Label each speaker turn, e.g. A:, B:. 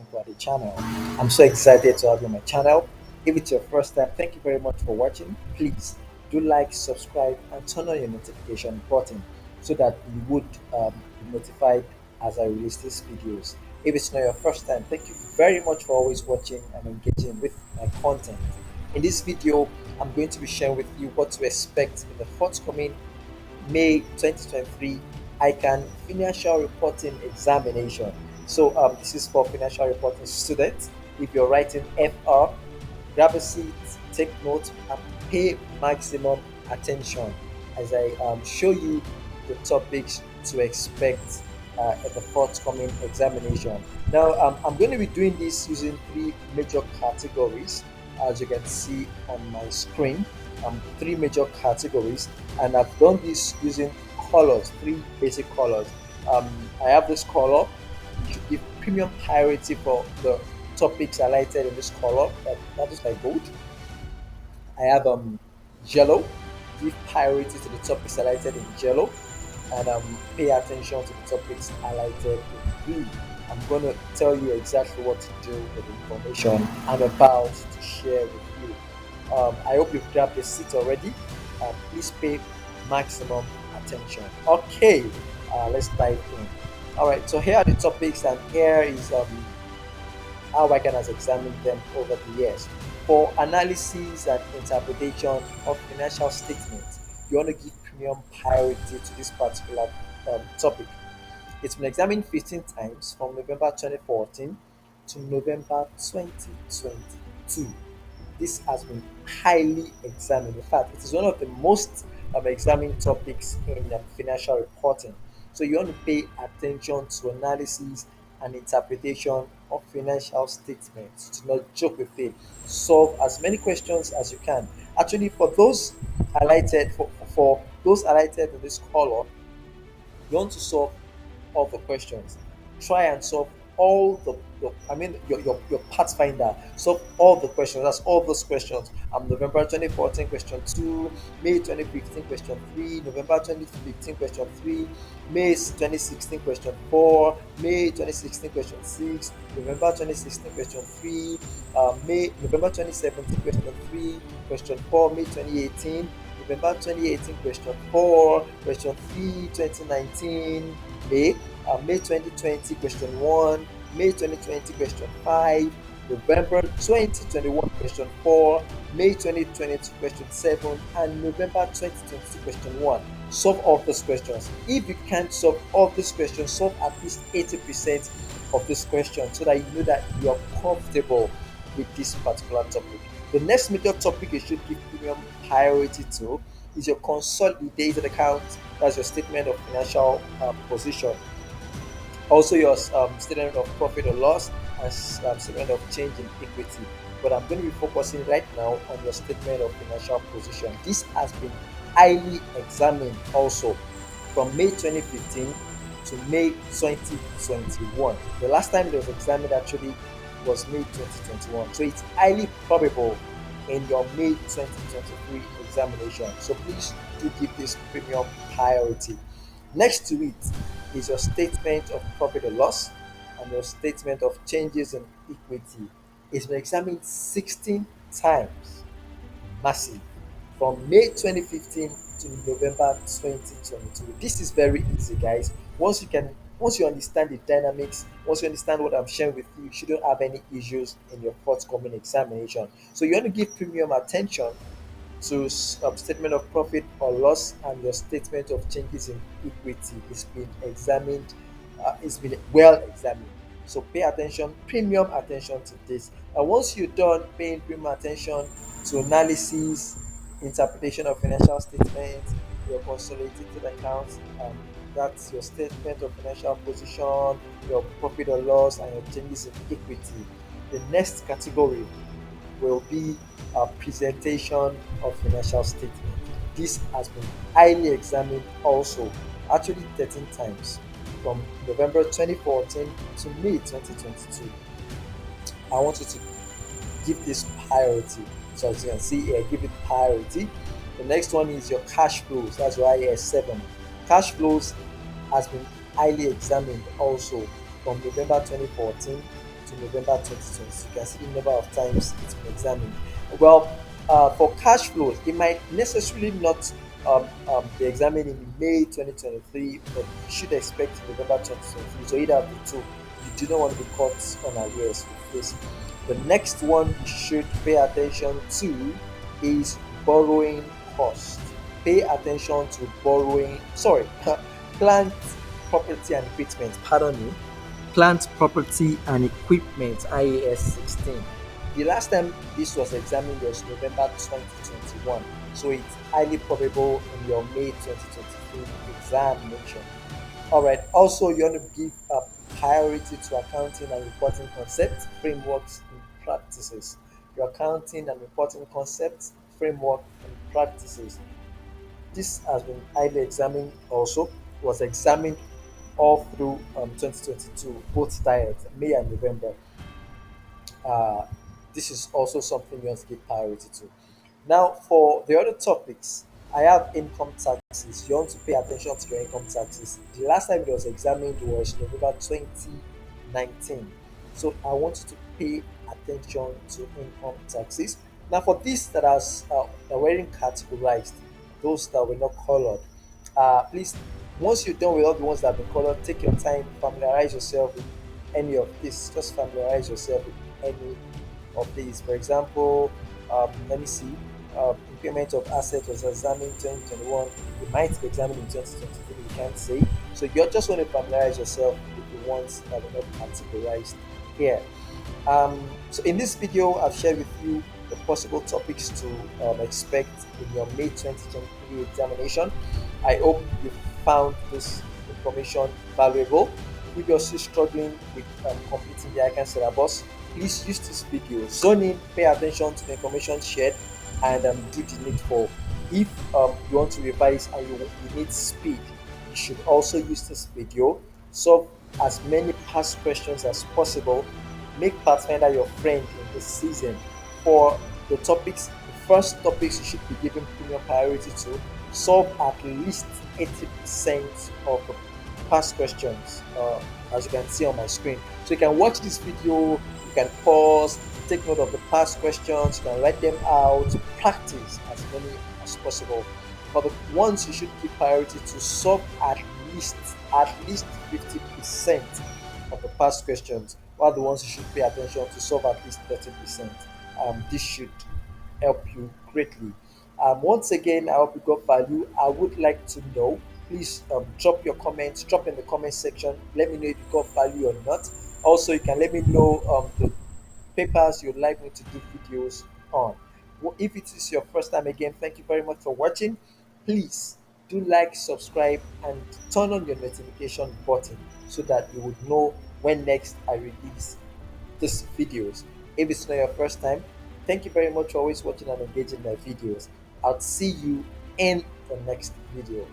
A: about the channel. I'm so excited to have you on my channel. If it's your first time, thank you very much for watching. Please do like, subscribe, and turn on your notification button so that you would be notified as I release these videos. If it's not your first time, thank you very much for always watching and engaging with my content. In this video, I'm going to be sharing with you what to expect in the forthcoming May 2023 ICAN Financial Reporting Examination. So this is for financial reporting students. If you're writing FR, grab a seat, take notes, and pay maximum attention as I show you the topics to expect at the forthcoming examination. Now, I'm going to be doing this using three major categories, as you can see on my screen. Three major categories, and I've done this using colors, three basic colors. I have this color. You should give premium priority for the topics highlighted in this color. That is like gold. I have yellow. Give priority to the topics highlighted in yellow, and pay attention to the topics highlighted in blue. I'm going to tell you exactly what to do with the information I'm about to share with you. I hope you've grabbed a seat already. Please pay maximum attention. Okay, let's dive in. All right, so here are the topics, and here is how ICANN has examined them over the years. For analysis and interpretation of financial statements, you want to give premium priority to this particular topic. It's been examined 15 times from November 2014 to November 2022. This has been highly examined. In fact, it is one of the most examined topics in financial reporting. So you want to pay attention to analysis and interpretation of financial statements. Do not joke with it. Solve as many questions as you can. Actually, for those highlighted for those highlighted in this color, you want to solve all the questions. Try and solve all your pathfinder. Solve all the questions. That's all those questions. November 2014 question 2, May 2015 question 3, November 2015 question 3, May 2016 question 4, May 2016 question 6, November 2016 question 3, May November 2017 question 3, question 4, May 2018, November 2018 question 4, question 3, 2019, May 2020 question 1, May 2020 question 5, November 2021 question 4, May 2022 question 7, and November 2022 question 1. Solve all those questions. If you can't solve all these questions, solve at least 80% of this question so that you know that you are comfortable with this particular topic. The next major topic you should give premium priority to is your consolidated account. That's your statement of financial position. Also, your statement of profit or loss and statement of change in equity. But I'm going to be focusing right now on your statement of financial position. This has been highly examined also from May 2015 to May 2021. The last time it was examined actually was May 2021. So it's highly probable in your May 2023 examination. So please do give this premium priority. Next to it is your statement of profit or loss and your statement of changes in equity. It's been examined 16 times. Massive. From May 2015 to November 2022. This is very easy, guys. Once you understand the dynamics, once you understand what I'm sharing with you, you shouldn't have any issues in your forthcoming examination. So you want to give premium attention to statement of profit or loss and your statement of changes in equity. It's been examined. It's been well examined. So pay attention, premium attention to this. And once you're done paying premium attention to analysis, interpretation of financial statements, your consolidated accounts, that's your statement of financial position, your profit or loss, and your changes in equity. The next category will be a presentation of financial statement. This has been highly examined also, actually 13 times, from November 2014 to May 2022. I want you to give this priority. So as you can see here, give it priority. The next one is your cash flows. That's your IS7. Cash flows has been highly examined also from November 2014 to November 2020. You can see the number of times it's been examined. Well, for cash flows, it might necessarily not be examined in May 2023, but you should expect in November 2023. So either of the two, you do not want to be caught unawares with this. The next one you should pay attention to is borrowing cost. Pay attention to borrowing, sorry, plant, property, and equipment. Pardon me. Plant, property, and equipment, IAS 16. The last time this was examined was November 2021, so it's highly probable in your May 2023 examination. All right. Also, you want to give priority to accounting and reporting concepts, frameworks, and practices. Your accounting and reporting concepts, framework, and practices. This has been highly examined. Also, was examined all through 2022, both tiers, May and November. Uh, this is also something you want to give priority to. Now, for the other topics, I have income taxes. You want to pay attention to your income taxes. The last time it was examined was November 2019. So I want you to pay attention to income taxes. Now, for these that were categorized, those that were not colored, please, once you're done with all the ones that have been colored, take your time, familiarize yourself with any of this. Just familiarize yourself with any of these. For example, let me see. Impairment of asset was examined in 2021. It might be examined in 2023. You can't say. So you just want to familiarize yourself with the ones that were not categorized here. So in this video, I've shared with you the possible topics to expect in your May 2023 examination. I hope you found this information valuable. If you're still struggling with completing the ICAN syllabus, please use this video. Zone in, pay attention to the information shared, and do the needful. If you want to revise and you need speed, you should also use this video. Solve as many past questions as possible. Make Pathfinder your friend in this season. For the topics, the first topics you should be giving premium priority to, solve at least 80% of the past questions, as you can see on my screen. So you can watch this video, you can pause, take note of the past questions, you can write them out, practice as many as possible. For the ones you should give priority to, solve least at least 50% of the past questions, while the ones you should pay attention to, solve at least 30%. This should help you greatly. Once again, I hope you got value. I would like to know. Please drop your comments, drop in the comment section. Let me know if you got value or not. Also, you can let me know the papers you'd like me to do videos on. If it is your first time again, thank you very much for watching. Please do like, subscribe, and turn on your notification button so that you would know when next I release these videos. If it's not your first time, thank you very much for always watching and engaging my videos. I'll see you in the next video.